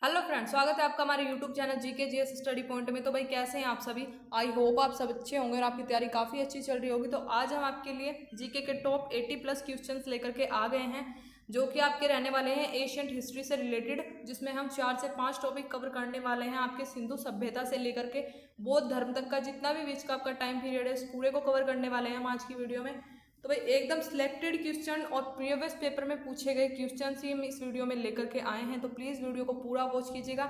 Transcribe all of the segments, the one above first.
Hello friends, स्वागत है आपका हमारे YouTube channel GK GS study point में। तो भाई कैसे हैं आप सभी। आई होप आप सब अच्छे होंगे और आपकी तैयारी काफ़ी अच्छी चल रही होगी। तो आज हम आपके लिए जीके के टॉप 80+ क्वेश्चंस लेकर के आ गए हैं, जो कि आपके रहने वाले हैं एशियंट हिस्ट्री से रिलेटेड, जिसमें हम 4 से 5 टॉपिक कवर करने वाले हैं। आपके सिंधु सभ्यता से लेकर के बौद्ध धर्म तक का जितना भी बीच का आपका टाइम पीरियड है, उस पूरे को कवर करने वाले हैं हम आज की वीडियो में। तो भाई एकदम सिलेक्टेड क्वेश्चन और प्रीवियस पेपर में पूछे गए क्वेश्चन ही हम इस वीडियो में लेकर के आए हैं। तो प्लीज़ वीडियो को पूरा वॉच कीजिएगा।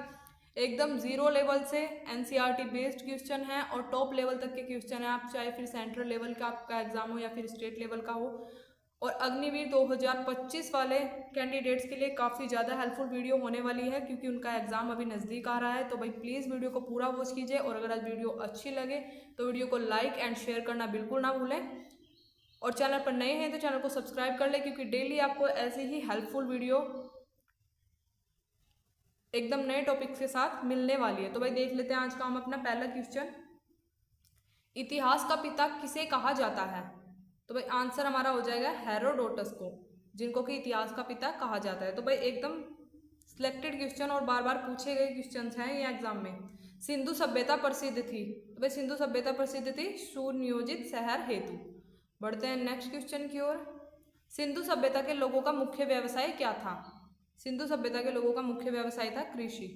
एकदम जीरो लेवल से एनसीईआरटी बेस्ड क्वेश्चन है और टॉप लेवल तक के क्वेश्चन है। आप चाहे फिर सेंट्रल लेवल का आपका एग्जाम हो या फिर स्टेट लेवल का हो। और अग्निवीर 2025 वाले कैंडिडेट्स के लिए काफ़ी ज़्यादा हेल्पफुल वीडियो होने वाली है, क्योंकि उनका एग्जाम अभी नज़दीक आ रहा है। तो भाई प्लीज़ वीडियो को पूरा वॉच कीजिए और अगर आज वीडियो अच्छी लगे तो वीडियो को लाइक एंड शेयर करना बिल्कुल ना भूलें। और चैनल पर नए हैं तो चैनल को सब्सक्राइब कर ले, क्योंकि डेली आपको ऐसी ही हेल्पफुल वीडियो एकदम नए टॉपिक के साथ मिलने वाली है। तो भाई देख लेते हैं आज का हम अपना पहला क्वेश्चन। इतिहास का पिता किसे कहा जाता है। तो भाई आंसर हमारा हो जाएगा हेरोडोटस को, जिनको कि इतिहास का पिता कहा जाता है। तो भाई एकदम सिलेक्टेड क्वेश्चन और बार बार पूछे गए क्वेश्चन हैं ये एग्जाम में। सिंधु सभ्यता प्रसिद्ध थी। तो भाई सिंधु सभ्यता प्रसिद्ध थी सुनियोजित शहर हेतु। बढ़ते हैं नेक्स्ट क्वेश्चन की ओर। सिंधु सभ्यता के लोगों का मुख्य व्यवसाय क्या था। सिंधु सभ्यता के लोगों का मुख्य व्यवसाय था कृषि।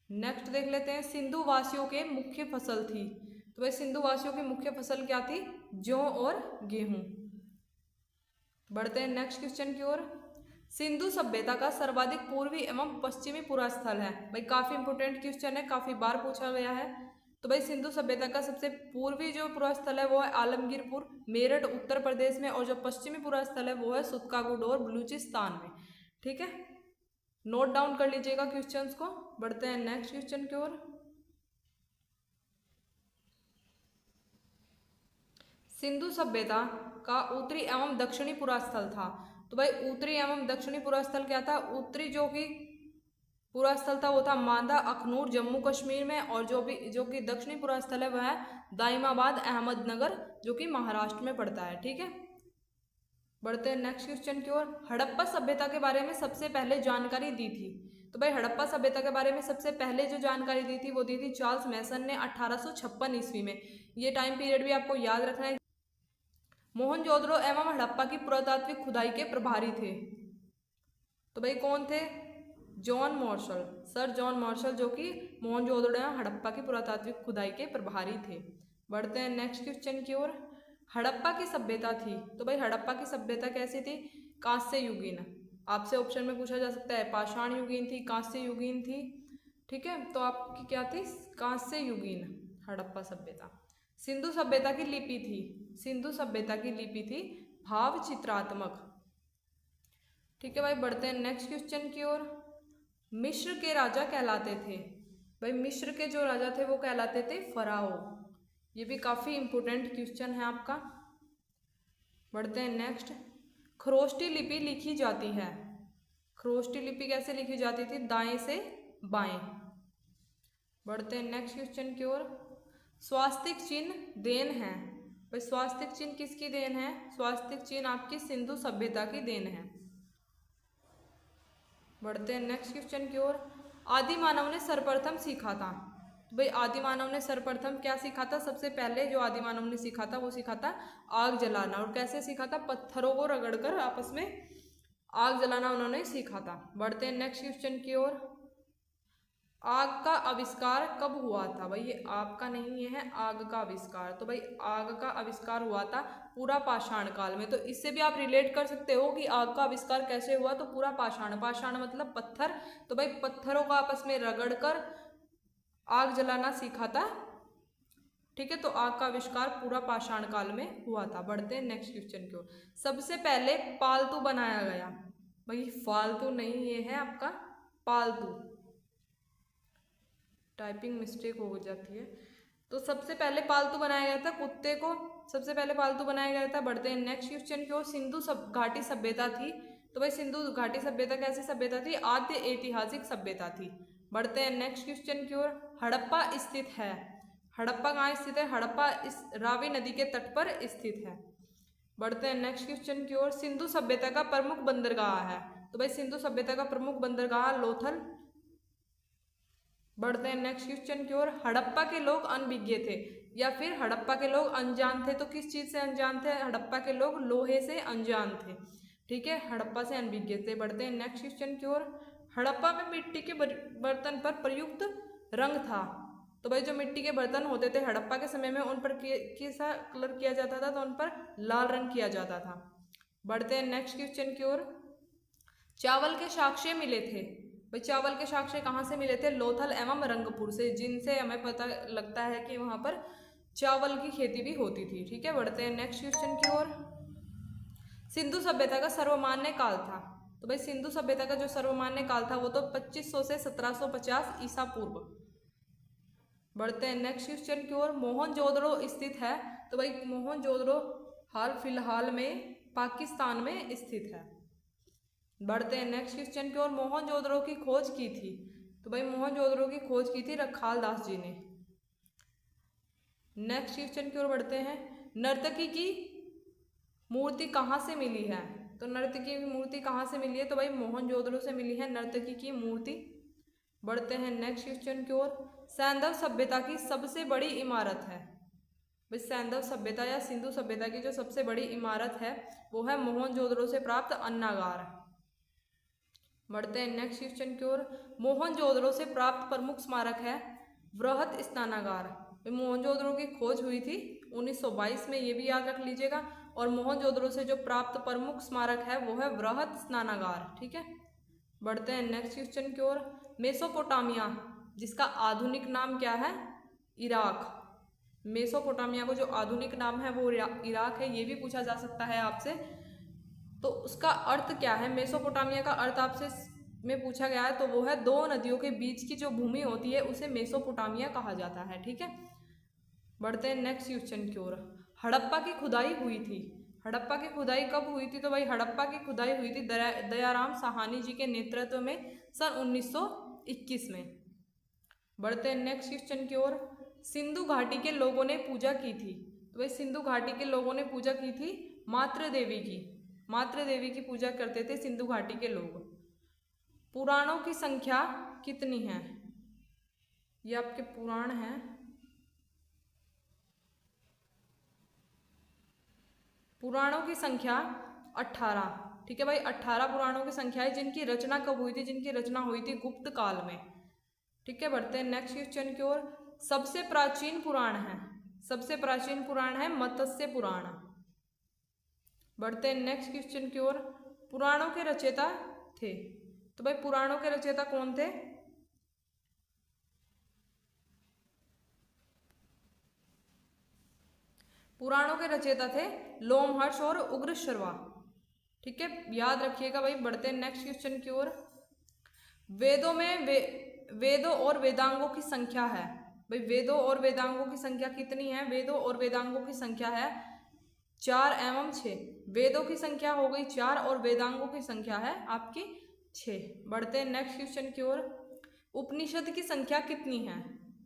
नेक्स्ट देख लेते हैं। सिंधु वासियों के मुख्य फसल थी। तो भाई सिंधु वासियों की मुख्य फसल क्या थी। जौ और गेहूं। बढ़ते हैं नेक्स्ट क्वेश्चन की ओर। सिंधु सभ्यता का सर्वाधिक पूर्वी एवं पश्चिमी पूरा स्थल है। भाई काफी इंपोर्टेंट क्वेश्चन है, काफी बार पूछा गया है। तो भाई सिंधु सभ्यता का सबसे पूर्वी जो पूरा स्थल है वो है आलमगीरपुर, मेरठ उत्तर प्रदेश में, और जो पश्चिमी पूरा स्थल है वो है सुत्कागुडोर बलूचिस्तान में। ठीक है, नोट डाउन कर लीजिएगा क्वेश्चंस को। बढ़ते हैं नेक्स्ट क्वेश्चन की ओर। सिंधु सभ्यता का उत्तरी एवं दक्षिणी पूरा स्थल था। तो भाई उत्तरी एवं दक्षिणी पूरा स्थल क्या था। उत्तरी जो कि पूरा स्थल था वो था मांदा अखनूर जम्मू कश्मीर में, और जो कि दक्षिणी पूरा स्थल है वह है दाइमाबाद अहमदनगर, जो कि महाराष्ट्र में पड़ता है। ठीक है, बढ़ते हैं नेक्स्ट क्वेश्चन की ओर। हड़प्पा सभ्यता के बारे में सबसे पहले जानकारी दी थी। तो भाई हड़प्पा सभ्यता के बारे में सबसे पहले जो जानकारी दी थी वो दी थी चार्ल्स मैसन ने 1856 ईस्वी में। ये टाइम पीरियड भी आपको याद रखना है। मोहनजोदड़ो एवं हड़प्पा की पुरातात्विक खुदाई के प्रभारी थे। तो भाई कौन थे। John Marshall, sir John Marshall, जो कि मोहनजोदड़ो एवं हड़प्पा की पुरातात्विक खुदाई के प्रभारी थे। बढ़ते हैं नेक्स्ट क्वेश्चन की ओर। हड़प्पा की सभ्यता थी। तो भाई हड़प्पा की सभ्यता कैसी थी। कांस्य युगीन। आपसे ऑप्शन में पूछा जा सकता है पाषाण युगीन थी, कांस्य युगीन थी। ठीक है, तो आपकी क्या थी, कांस्य युगीन हड़प्पा सभ्यता। सिंधु सभ्यता की लिपि थी। सिंधु सभ्यता की लिपि थी भाव चित्रात्मक। ठीक है भाई, बढ़ते हैं नेक्स्ट क्वेश्चन की ओर। मिस्र के राजा कहलाते थे। भाई मिस्र के जो राजा थे वो कहलाते थे फराओ। ये भी काफी इंपोर्टेंट क्वेश्चन है आपका। बढ़ते हैं नेक्स्ट। खरोष्टी लिपि लिखी जाती है। खरोष्टी लिपि कैसे लिखी जाती थी, दाएं से बाएं। बढ़ते हैं नेक्स्ट क्वेश्चन की ओर। स्वास्तिक चिन्ह देन है। भाई स्वास्तिक चिन्ह किसकी देन है। स्वास्तिक चिन्ह आपकी सिंधु सभ्यता की देन है। बढ़ते हैं नेक्स्ट क्वेश्चन की ओर। आदि मानव ने सर्वप्रथम सीखा था। तो भाई आदि मानव ने सर्वप्रथम क्या सीखा था। सबसे पहले जो आदि मानव ने सीखा था वो सीखा था आग जलाना। और कैसे सीखा था, पत्थरों को रगड़कर आपस में आग जलाना उन्होंने सीखा था। बढ़ते हैं नेक्स्ट क्वेश्चन की ओर। आग का आविष्कार कब हुआ था। भाई ये आग का नहीं, ये है आग का आविष्कार। तो भाई आग का आविष्कार हुआ था पूरा पाषाण काल में। तो इससे भी आप रिलेट कर सकते हो कि आग का आविष्कार कैसे हुआ। तो पूरा पाषाण, पाषाण मतलब पत्थर। तो भाई पत्थरों को आपस में रगड़कर आग जलाना सीखा था। ठीक है, तो आग का आविष्कार पूरा पाषाण काल में हुआ था। बढ़ते हैं नेक्स्ट क्वेश्चन की ओर। सबसे पहले पालतू बनाया गया। भाई फालतू नहीं, ये है आपका पालतू। टाइपिंग मिस्टेक हो जाती है। तो सबसे पहले पालतू बनाया गया था कुत्ते को, सबसे पहले पालतू बनाया गया था। बढ़ते हैं नेक्स्ट क्वेश्चन की ओर। सिंधु घाटी सभ्यता थी। तो भाई सिंधु घाटी सभ्यता कैसी सभ्यता थी, आद्य ऐतिहासिक सभ्यता थी। बढ़ते हैं नेक्स्ट क्वेश्चन की ओर। हड़प्पा स्थित है। हड़प्पा कहाँ स्थित है, हड़प्पा इस रावी नदी के तट पर स्थित है। बढ़ते हैं नेक्स्ट क्वेश्चन की ओर। सिंधु सभ्यता का प्रमुख बंदरगाह है। तो भाई सिंधु सभ्यता का प्रमुख बंदरगाह लोथल बढ़ते हैं नेक्स्ट क्वेश्चन की ओर। हड़प्पा के लोग अनभिज्ञ थे या फिर हड़प्पा के लोग अनजान थे। तो किस चीज़ से अनजान थे? हड़प्पा के लोग लोहे से अनजान थे। ठीक है, हड़प्पा से अनभिज्ञ थे। बढ़ते हैं नेक्स्ट क्वेश्चन की ओर। हड़प्पा में मिट्टी के बर्तन पर प्रयुक्त रंग था। तो भाई जो मिट्टी के बर्तन होते थे हड़प्पा के समय में, उन पर कैसा कलर किया जाता था? तो उन पर लाल रंग किया जाता था। बढ़ते हैं नेक्स्ट क्वेश्चन की ओर। चावल के साक्ष्य मिले थे। भाई चावल के साक्ष्य कहाँ से मिले थे? लोथल एवं रंगपुर से, जिनसे हमें पता लगता है कि वहाँ पर चावल की खेती भी होती थी। ठीक है, बढ़ते हैं नेक्स्ट क्वेश्चन की ओर। सिंधु सभ्यता का सर्वमान्य काल था। तो भाई सिंधु सभ्यता का जो सर्वमान्य काल था वो तो 2500 से 1750 ईसा पूर्व। बढ़ते हैं नेक्स्ट क्वेश्चन की ओर। मोहनजोदड़ो स्थित है। तो भाई मोहनजोदड़ो हाल फिलहाल में पाकिस्तान में स्थित है। बढ़ते हैं नेक्स्ट क्वेश्चन की ओर। मोहनजोदड़ो की खोज की थी। तो भाई मोहनजोदड़ो की खोज की थी रखाल दास जी ने। नेक्स्ट क्वेश्चन की ओर बढ़ते हैं। नर्तकी की मूर्ति कहाँ से मिली है? तो नर्तकी की मूर्ति कहाँ से मिली है? तो भाई मोहनजोदड़ो से मिली है नर्तकी की मूर्ति। बढ़ते हैं नेक्स्ट क्वेश्चन की ओर। सैंधव सभ्यता की सबसे बड़ी इमारत है। भाई सैंधव सभ्यता या सिंधु सभ्यता की जो सबसे बड़ी इमारत है वो है मोहनजोदड़ो से प्राप्त अन्नागार। बढ़ते हैं नेक्स्ट क्वेश्चन की ओर। मोहनजोदड़ो से प्राप्त प्रमुख स्मारक है वृहत स्नानागार। मोहनजोदड़ो की खोज हुई थी 1922 में, ये भी याद रख लीजिएगा। और मोहनजोदड़ो से जो प्राप्त प्रमुख स्मारक है वो है वृहत स्नानागार। ठीक है, बढ़ते हैं नेक्स्ट क्वेश्चन की ओर। मेसोपोटामिया जिसका आधुनिक नाम क्या है? इराक। मेसोपोटामिया को जो आधुनिक नाम है वो इराक है, ये भी पूछा जा सकता है आपसे। तो उसका अर्थ क्या है? मेसोपोटामिया का अर्थ आपसे में पूछा गया है तो वो है दो नदियों के बीच की जो भूमि होती है उसे मेसोपोटामिया कहा जाता है। ठीक है, बढ़ते हैं नेक्स्ट क्वेश्चन की ओर। हड़प्पा की खुदाई हुई थी। हड़प्पा की खुदाई कब हुई थी? तो भाई हड़प्पा की खुदाई हुई थी दयाराम साहनी जी के नेतृत्व में सन 1921 में। बढ़ते हैं नेक्स्ट क्वेश्चन की ओर। सिंधु घाटी के लोगों ने पूजा की थी। तो भाई सिंधु घाटी के लोगों ने पूजा की थी मातृ देवी की। मातृ देवी की पूजा करते थे सिंधु घाटी के लोग। पुराणों की संख्या कितनी है? ये आपके पुराण हैं। पुराणों की संख्या 18। ठीक है भाई, 18 पुराणों की संख्या है जिनकी रचना कब हुई थी? जिनकी रचना हुई थी गुप्त काल में। ठीक है, बढ़ते हैं नेक्स्ट क्वेश्चन की ओर। सबसे प्राचीन पुराण है। सबसे प्राचीन पुराण है मत्स्य पुराण। बढ़ते हैं नेक्स्ट क्वेश्चन की ओर। पुराणों के रचयिता थे। तो भाई पुराणों के रचयिता कौन थे? पुराणों के रचयिता थे लोमहर्ष और उग्रश्रवा। ठीक है, याद रखिएगा भाई। बढ़ते हैं नेक्स्ट क्वेश्चन की ओर। वेदों में वेदों और वेदांगों की संख्या है। भाई वेदों और वेदांगों की संख्या कितनी है? वेदों और वेदांगों की संख्या है 4 एवं 6। वेदों की संख्या हो गई 4 और वेदांगों की संख्या है आपकी 6। बढ़ते हैं नेक्स्ट क्वेश्चन की ओर। उपनिषद की संख्या कितनी है?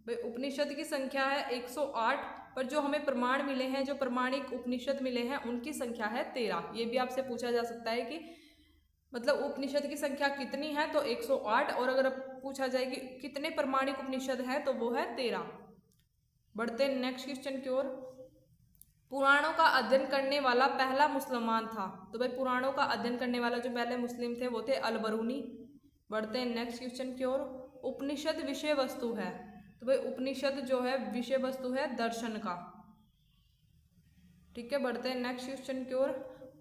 भाई उपनिषद की संख्या है 108, पर जो हमें प्रमाण मिले हैं, जो प्रमाणिक उपनिषद मिले हैं, उनकी संख्या है 13। ये भी आपसे पूछा जा सकता है कि मतलब उपनिषद की संख्या कितनी है? तो 108। और अगर पूछा जाए कि कितने प्रमाणिक उपनिषद हैं तो वो है 13। बढ़ते हैं नेक्स्ट क्वेश्चन की ओर। पुराणों का अध्ययन करने वाला पहला मुसलमान था। तो भाई पुराणों का अध्ययन करने वाला जो पहले मुस्लिम थे वो थे अल-बरूनी। बढ़ते हैं नेक्स्ट क्वेश्चन की ओर। उपनिषद विषय वस्तु है। तो भाई उपनिषद जो है विषय वस्तु है दर्शन का। ठीक है, बढ़ते हैं नेक्स्ट क्वेश्चन की ओर।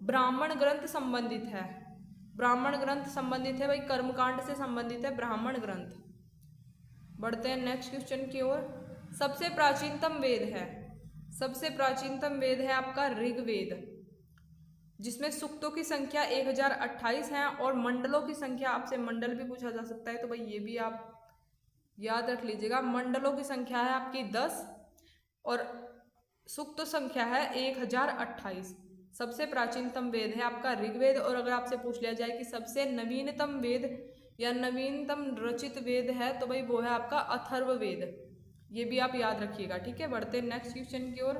ब्राह्मण ग्रंथ संबंधित है। ब्राह्मण ग्रंथ संबंधित है भाई कर्मकांड से संबंधित है ब्राह्मण ग्रंथ। बढ़ते हैं नेक्स्ट क्वेश्चन की ओर। सबसे प्राचीनतम वेद है। सबसे प्राचीनतम वेद है आपका ऋग्वेद, जिसमें सूक्तों की संख्या 1028 है और मंडलों की संख्या, आपसे मंडल भी पूछा जा सकता है तो भाई ये भी आप याद रख लीजिएगा। मंडलों की संख्या है आपकी 10 और सूक्त संख्या है 1028। सबसे प्राचीनतम वेद है आपका ऋग्वेद। और अगर आपसे पूछ लिया जाए कि सबसे नवीनतम वेद या नवीनतम रचित वेद है तो भाई वो है आपका अथर्ववेद। ये भी आप याद रखिएगा। ठीक है, बढ़ते हैं नेक्स्ट क्वेश्चन की ओर।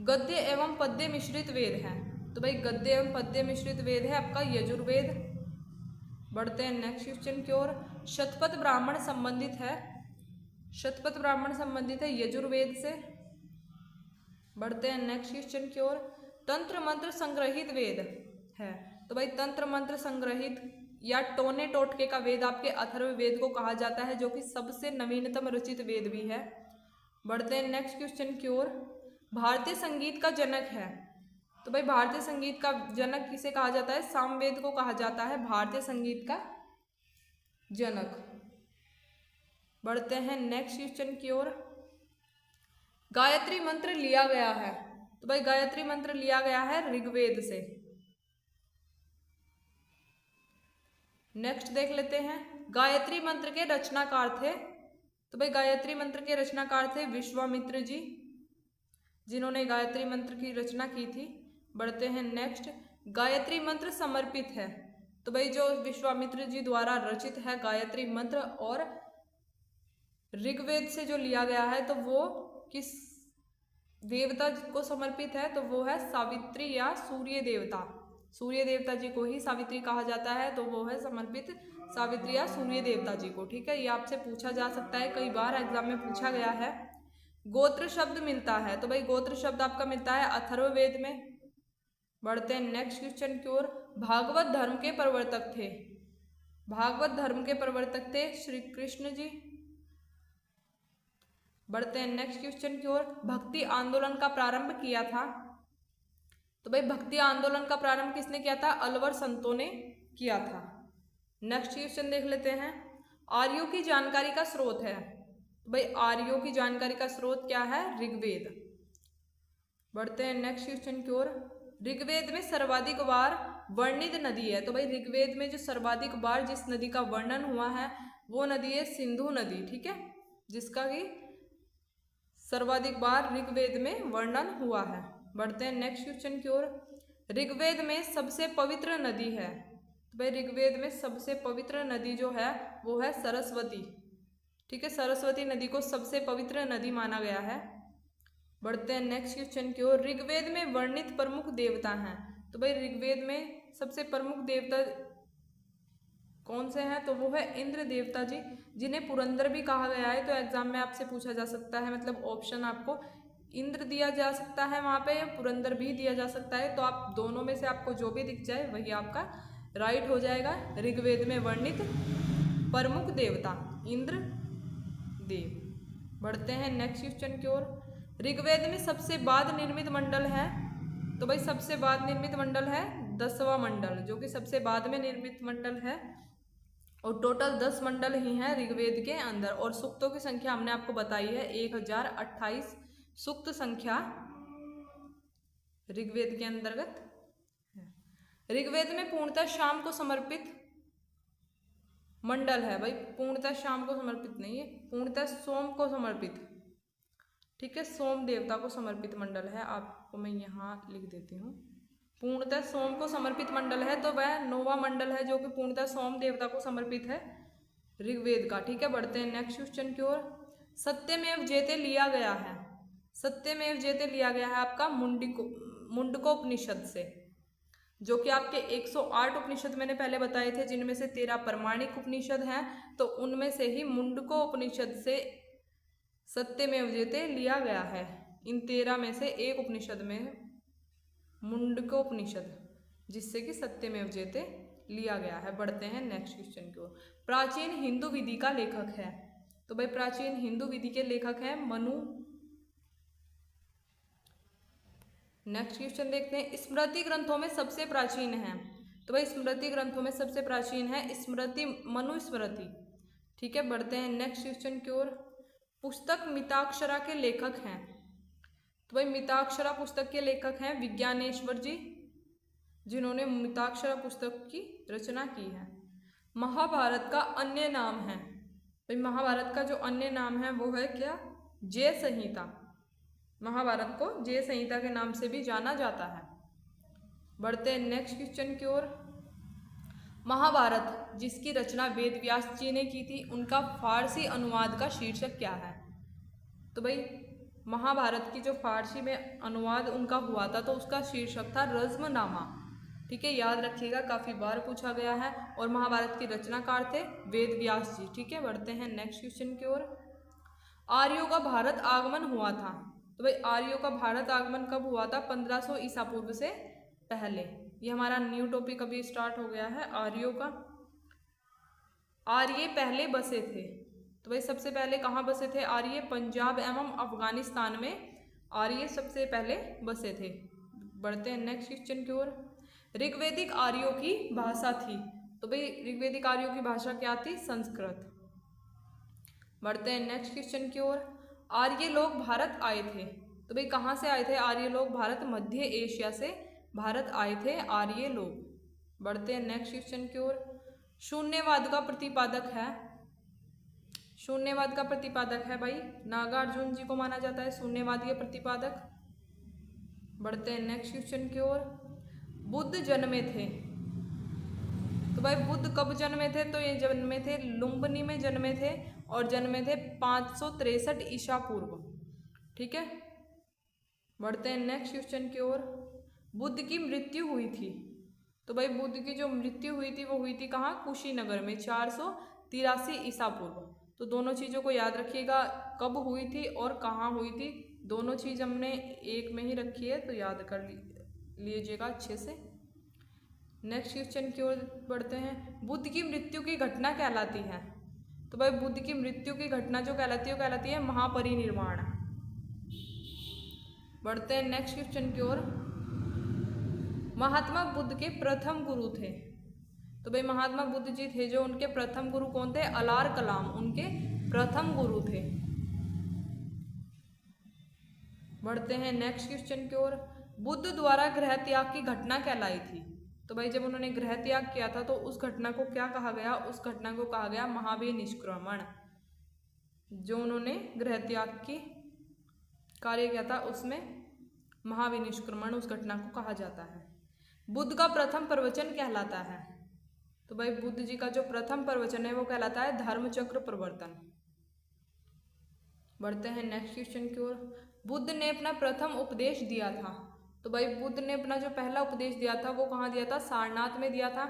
गद्य एवं पद्य मिश्रित वेद है। तो भाई गद्य एवं पद्य मिश्रित वेद है आपका यजुर्वेद। बढ़ते हैं नेक्स्ट क्वेश्चन की ओर। शतपथ ब्राह्मण संबंधित है, शतपथ ब्राह्मण संबंधित है यजुर्वेद से। बढ़ते हैं नेक्स्ट क्वेश्चन की ओर। तंत्र मंत्र संग्रहित वेद है, तो भाई तंत्र मंत्र संग्रहित या टोने टोटके का वेद आपके अथर्ववेद को कहा जाता है, जो कि सबसे नवीनतम रचित वेद भी है। बढ़ते हैं नेक्स्ट क्वेश्चन की ओर। भारतीय संगीत का जनक है, तो भाई भारतीय संगीत का जनक किसे कहा जाता है? सामवेद को कहा जाता है भारतीय संगीत का जनक। बढ़ते हैं नेक्स्ट क्वेश्चन की ओर। गायत्री मंत्र लिया गया है, तो भाई गायत्री मंत्र लिया गया है ऋग्वेद से। नेक्स्ट देख लेते हैं, गायत्री मंत्र के रचनाकार थे, तो भाई गायत्री मंत्र के रचनाकार थे विश्वामित्र जी, जिन्होंने गायत्री मंत्र की रचना की थी। बढ़ते हैं नेक्स्ट, गायत्री मंत्र समर्पित है, तो भाई जो विश्वामित्र जी द्वारा रचित है गायत्री मंत्र और ऋग्वेद से जो लिया गया है, तो वो किस देवता को समर्पित है? तो वो है सावित्री या सूर्य देवता, सूर्य देवता जी को ही सावित्री कहा जाता है, तो वो है समर्पित सावित्री या सूर्य देवता जी को। ठीक है, ये आपसे पूछा जा सकता है, कई बार एग्जाम में पूछा गया है। गोत्र शब्द मिलता है, तो भाई गोत्र शब्द आपका मिलता है अथर्ववेद में। बढ़ते हैं नेक्स्ट क्वेश्चन की ओर। भागवत धर्म के प्रवर्तक थे, भागवत धर्म के प्रवर्तक थे श्री कृष्ण जी। बढ़ते हैं नेक्स्ट क्वेश्चन की ओर। भक्ति आंदोलन का प्रारंभ किया था, तो भाई भक्ति आंदोलन का प्रारंभ किसने किया था? अलवर संतों ने किया था। नेक्स्ट क्वेश्चन देख लेते हैं, आर्यों की जानकारी का स्रोत है, तो भाई आर्यों की जानकारी का स्रोत क्या है? ऋग्वेद। बढ़ते हैं नेक्स्ट क्वेश्चन की ओर। ऋग्वेद में सर्वाधिक बार वर्णित नदी है, तो भाई ऋग्वेद में जो सर्वाधिक बार जिस नदी का वर्णन हुआ है वो नदी है सिंधु नदी। ठीक है, जिसका कि सर्वाधिक बार ऋग्वेद में वर्णन हुआ है। बढ़ते हैं नेक्स्ट क्वेश्चन की ओर। ऋग्वेद में सबसे पवित्र नदी है, तो भाई ऋग्वेद में सबसे पवित्र नदी जो है वो है सरस्वती। ठीक है, सरस्वती नदी को सबसे पवित्र नदी माना गया है। बढ़ते हैं नेक्स्ट क्वेश्चन की ओर। ऋग्वेद में वर्णित प्रमुख देवता हैं, तो भाई ऋग्वेद में सबसे प्रमुख देवता कौन से हैं? तो वो है इंद्र देवता जी, जिन्हें पुरंदर भी कहा गया है। तो एग्जाम में आपसे पूछा जा सकता है, मतलब ऑप्शन आपको इंद्र दिया जा सकता है वहाँ पे, या पुरंदर भी दिया जा सकता है, तो आप दोनों में से आपको जो भी दिख जाए वही आपका राइट हो जाएगा। ऋग्वेद में वर्णित प्रमुख देवता इंद्र देव। बढ़ते हैं नेक्स्ट क्वेश्चन की ओर। ऋग्वेद में सबसे बाद निर्मित मंडल है, तो भाई सबसे बाद निर्मित मंडल है 10वां मंडल, जो कि सबसे बाद में निर्मित मंडल है, और टोटल 10 मंडल ही हैं ऋग्वेद के अंदर। और सूक्तों की संख्या हमने आपको बताई है 1028 सूक्त संख्या ऋग्वेद के अंतर्गत है। ऋग्वेद में पूर्णतः शाम को समर्पित मंडल है, भाई पूर्णतः शाम को समर्पित नहीं है, पूर्णतः सोम को समर्पित। ठीक है, सोम देवता को समर्पित मंडल है, आपको मैं यहाँ लिख देती हूँ। पूर्णतः सोम को समर्पित मंडल है, तो वह 9वां मंडल है जो कि पूर्णतः सोम देवता को समर्पित है ऋग्वेद का। ठीक है, बढ़ते हैं नेक्स्ट क्वेश्चन की ओर। सत्यमेव जयते लिया गया है, सत्यमेव जयते लिया गया है आपका मुंडकोपनिषद से, जो कि आपके 108 उपनिषद मैंने पहले बताए थे, जिनमें से 13 प्रमाणिक उपनिषद हैं, तो उनमें से ही मुंडकोपनिषद से सत्यमेव जयते लिया गया है। इन 13 में से एक उपनिषद में मुंडकोपनिषद, जिससे कि सत्यमेव जयते लिया गया है। बढ़ते हैं नेक्स्ट क्वेश्चन की ओर। प्राचीन हिंदू विधि का लेखक है, तो भाई प्राचीन हिंदू विधि के लेखक हैं मनु। नेक्स्ट क्वेश्चन देखते हैं, स्मृति ग्रंथों में सबसे प्राचीन है, तो भाई स्मृति ग्रंथों में सबसे प्राचीन है स्मृति, मनुस्मृति। ठीक है, बढ़ते हैं नेक्स्ट क्वेश्चन की ओर। पुस्तक मिताक्षरा के लेखक हैं, तो भाई मिताक्षरा पुस्तक के लेखक हैं विज्ञानेश्वर जी, जिन्होंने मिताक्षरा पुस्तक की रचना की है। महाभारत का अन्य नाम है, भाई महाभारत का जो अन्य नाम है वो है क्या? जय संहिता। महाभारत को जय संहिता के नाम से भी जाना जाता है। बढ़ते हैं नेक्स्ट क्वेश्चन की ओर। महाभारत जिसकी रचना वेद व्यास जी ने की थी, उनका फारसी अनुवाद का शीर्षक क्या है? तो भाई महाभारत की जो फारसी में अनुवाद उनका हुआ था, तो उसका शीर्षक था रज़्मनामा। ठीक है, याद रखिएगा, काफ़ी बार पूछा गया है। और महाभारत के रचनाकार थे वेद व्यास जी। ठीक है, बढ़ते हैं नेक्स्ट क्वेश्चन की ओर। आर्यों का भारत आगमन हुआ था, तो भाई आर्यों का भारत आगमन कब हुआ था? 1500 ईसा पूर्व से पहले। ये हमारा न्यू टॉपिक अभी स्टार्ट हो गया है आर्यों का। आर्य पहले बसे थे, तो भाई सबसे पहले कहाँ बसे थे आर्य? पंजाब एवं अफगानिस्तान में आर्य सबसे पहले बसे थे। बढ़ते हैं नेक्स्ट क्वेश्चन की ओर। ऋग्वेदिक आर्यों की भाषा थी, तो भाई ऋग्वेदिक आर्यों की भाषा क्या थी? संस्कृत। बढ़ते हैं नेक्स्ट क्वेश्चन की ओर। आर्य लोग भारत आए थे, तो भाई कहाँ से आए थे आर्य लोग? भारत, मध्य एशिया से भारत आए थे आर्य लोग। बढ़ते हैं नेक्स्ट क्वेश्चन की ओर। शून्यवाद का प्रतिपादक है, शून्यवाद का प्रतिपादक है भाई नागार्जुन जी को माना जाता है शून्यवाद के प्रतिपादक। बढ़ते हैं नेक्स्ट क्वेश्चन की ओर। बुद्ध जन्मे थे, तो भाई बुद्ध कब जन्मे थे? तो ये जन्मे थे लुम्बिनी में जन्मे थे, और जन्मे थे 563 ईसा पूर्व। ठीक है, बढ़ते हैं नेक्स्ट क्वेश्चन की ओर। बुद्ध की मृत्यु हुई थी, तो भाई बुद्ध की जो मृत्यु हुई थी वो हुई थी कहाँ? कुशीनगर में 483 ईसा पूर्व। तो दोनों चीज़ों को याद रखिएगा, कब हुई थी और कहाँ हुई थी, दोनों चीज़ हमने एक में ही रखी है, तो याद कर लीजिएगा अच्छे से। नेक्स्ट क्वेश्चन की ओर बढ़ते हैं। बुद्ध की मृत्यु की घटना कहलाती है, तो भाई बुद्ध की मृत्यु की घटना जो कहलाती है वो कहलाती है महापरिनिर्वाण। बढ़ते हैं नेक्स्ट क्वेश्चन की ओर। महात्मा बुद्ध के प्रथम गुरु थे, तो भाई महात्मा बुद्ध जी थे जो उनके प्रथम गुरु कौन थे? अलार कलाम उनके प्रथम गुरु थे। बढ़ते हैं नेक्स्ट क्वेश्चन की ओर। बुद्ध द्वारा गृह त्याग की घटना कहलाई थी, तो भाई जब उन्होंने गृह त्याग किया था तो उस घटना को क्या कहा गया? उस घटना को कहा गया महाविनिष्क्रमण। जो उन्होंने गृह त्याग की कार्य किया था उसमें महाविनिष्क्रमण उस घटना को कहा जाता है। बुद्ध का प्रथम प्रवचन कहलाता है, तो भाई बुद्ध जी का जो प्रथम प्रवचन है वो कहलाता है धर्मचक्र प्रवर्तन। बढ़ते हैं नेक्स्ट क्वेश्चन की ओर। बुद्ध ने अपना प्रथम उपदेश दिया था, तो भाई बुद्ध ने अपना जो पहला उपदेश दिया था वो कहाँ दिया था? सारनाथ में दिया था।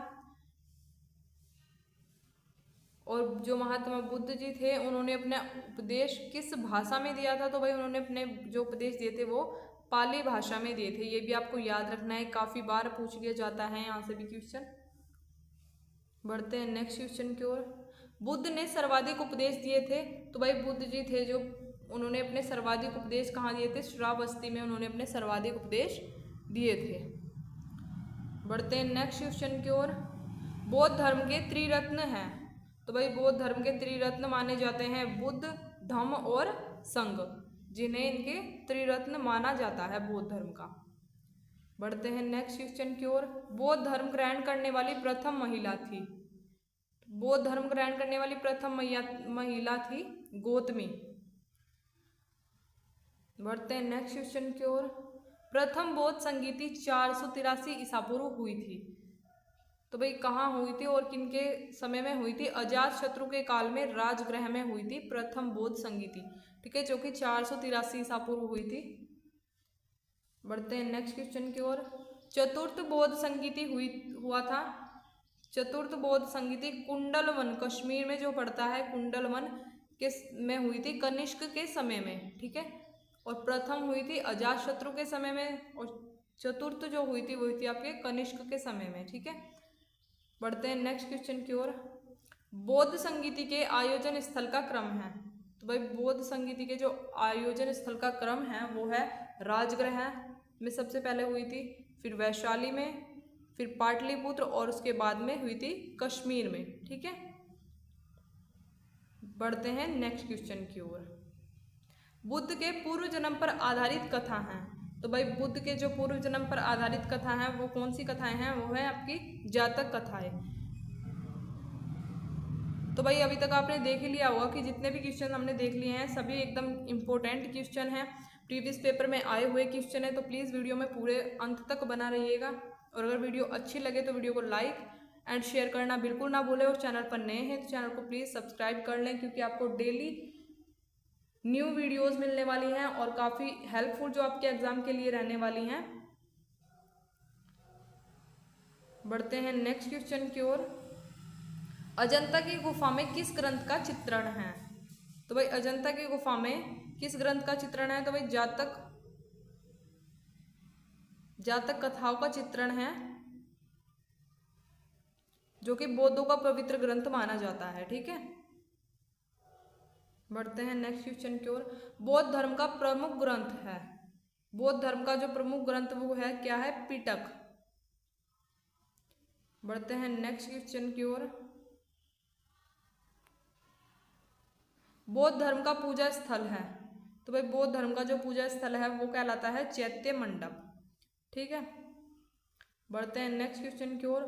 और जो महात्मा बुद्ध जी थे उन्होंने अपना उपदेश किस भाषा में दिया था? तो भाई उन्होंने अपने जो उपदेश दिए थे वो पाली भाषा में दिए थे। ये भी आपको याद रखना है, काफ़ी बार पूछ लिया जाता है यहाँ से भी क्वेश्चन। बढ़ते हैं नेक्स्ट क्वेश्चन की ओर। बुद्ध ने सर्वाधिक उपदेश दिए थे, तो भाई बुद्ध जी थे जो उन्होंने अपने सर्वाधिक उपदेश कहाँ दिए थे? श्रावस्ती में उन्होंने अपने सर्वाधिक उपदेश दिए थे। बढ़ते हैं नेक्स्ट क्वेश्चन की ओर। बौद्ध धर्म के त्रिरत्न हैं, तो भाई बौद्ध धर्म के त्रिरत्न माने जाते हैं बुद्ध, धम्म और संघ, जिन्हें इनके त्रिरत्न माना जाता है बौद्ध धर्म का। बढ़ते हैं नेक्स्ट क्वेश्चन की ओर। बौद्ध धर्म ग्रहण करने वाली प्रथम महिला थी, बौद्ध धर्म ग्रहण करने वाली प्रथम महिला थी गौतमी। बढ़ते हैं नेक्स्ट क्वेश्चन की ओर। प्रथम बौद्ध संगीति 483 ईसा पूर्व हुई थी, तो भाई कहाँ हुई थी और किनके समय में हुई थी? अजात शत्रु के काल में राजगृह में हुई थी प्रथम बौद्ध संगीति। ठीक है, जो कि 483 ईसा पूर्व हुई थी। बढ़ते हैं नेक्स्ट क्वेश्चन की ओर। चतुर्थ बौद्ध संगीति हुआ था, चतुर्थ बौद्ध संगीति कुंडलवन कश्मीर में जो पड़ता है कुंडलवन के में हुई थी कनिष्क के समय में। ठीक है, और प्रथम हुई थी अजातशत्रु के समय में, और चतुर्थ जो हुई थी वो हुई थी आपके कनिष्क के समय में। ठीक है, बढ़ते हैं नेक्स्ट क्वेश्चन की ओर। बौद्ध संगीति के आयोजन स्थल का क्रम है, तो भाई बौद्ध संगीति के जो आयोजन स्थल का क्रम है वो है राजगृह में सबसे पहले हुई थी, फिर वैशाली में, फिर पाटलिपुत्र, और उसके बाद में हुई थी कश्मीर में। ठीक है, बढ़ते हैं नेक्स्ट क्वेश्चन की ओर। बुद्ध के पूर्व जन्म पर आधारित कथा हैं, तो भाई बुद्ध के जो पूर्व जन्म पर आधारित कथा हैं वो कौन सी कथाएं हैं? वो है आपकी जातक कथाएं। तो भाई अभी तक आपने देख ही लिया होगा कि जितने भी क्वेश्चन हमने देख लिए हैं सभी एकदम इम्पोर्टेंट क्वेश्चन हैं, प्रीवियस पेपर में आए हुए क्वेश्चन है। तो प्लीज़ वीडियो में पूरे अंत तक बना रहिएगा, और अगर वीडियो अच्छी लगे तो वीडियो को लाइक एंड शेयर करना बिल्कुल ना भूलें, और चैनल पर नए हैं तो चैनल को प्लीज़ सब्सक्राइब कर लें, क्योंकि आपको डेली न्यू वीडियोस मिलने वाली हैं और काफ़ी हेल्पफुल जो आपके एग्ज़ाम के लिए रहने वाली हैं। बढ़ते हैं नेक्स्ट क्वेश्चन की ओर। अजंता की गुफा में किस ग्रंथ का चित्रण है? तो भाई अजंता की गुफा में किस ग्रंथ का चित्रण है? तो भाई जातक कथाओं का चित्रण है, जो कि बौद्धों का पवित्र ग्रंथ माना जाता है। ठीक है, बढ़ते हैं नेक्स्ट क्वेश्चन की ओर। बौद्ध धर्म का प्रमुख ग्रंथ है, बौद्ध धर्म का जो प्रमुख ग्रंथ वो है क्या है? पिटक। बढ़ते हैं नेक्स्ट क्वेश्चन की ओर। बौद्ध धर्म का पूजा स्थल है, तो भाई बौद्ध धर्म का जो पूजा स्थल है वो कहलाता है चैत्य मंडप। ठीक है, बढ़ते हैं नेक्स्ट क्वेश्चन की ओर।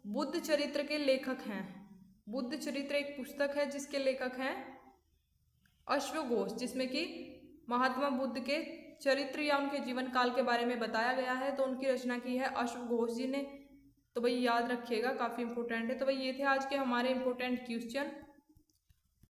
बुद्ध चरित्र के लेखक हैं, बुद्ध चरित्र एक पुस्तक है जिसके लेखक हैं अश्वघोष, जिसमें कि महात्मा बुद्ध के चरित्र या उनके जीवन काल के बारे में बताया गया है। तो उनकी रचना की है अश्वघोष जी ने। तो भाई याद रखिएगा, काफ़ी इंपॉर्टेंट है। तो भाई ये थे आज के हमारे इंपॉर्टेंट क्वेश्चन।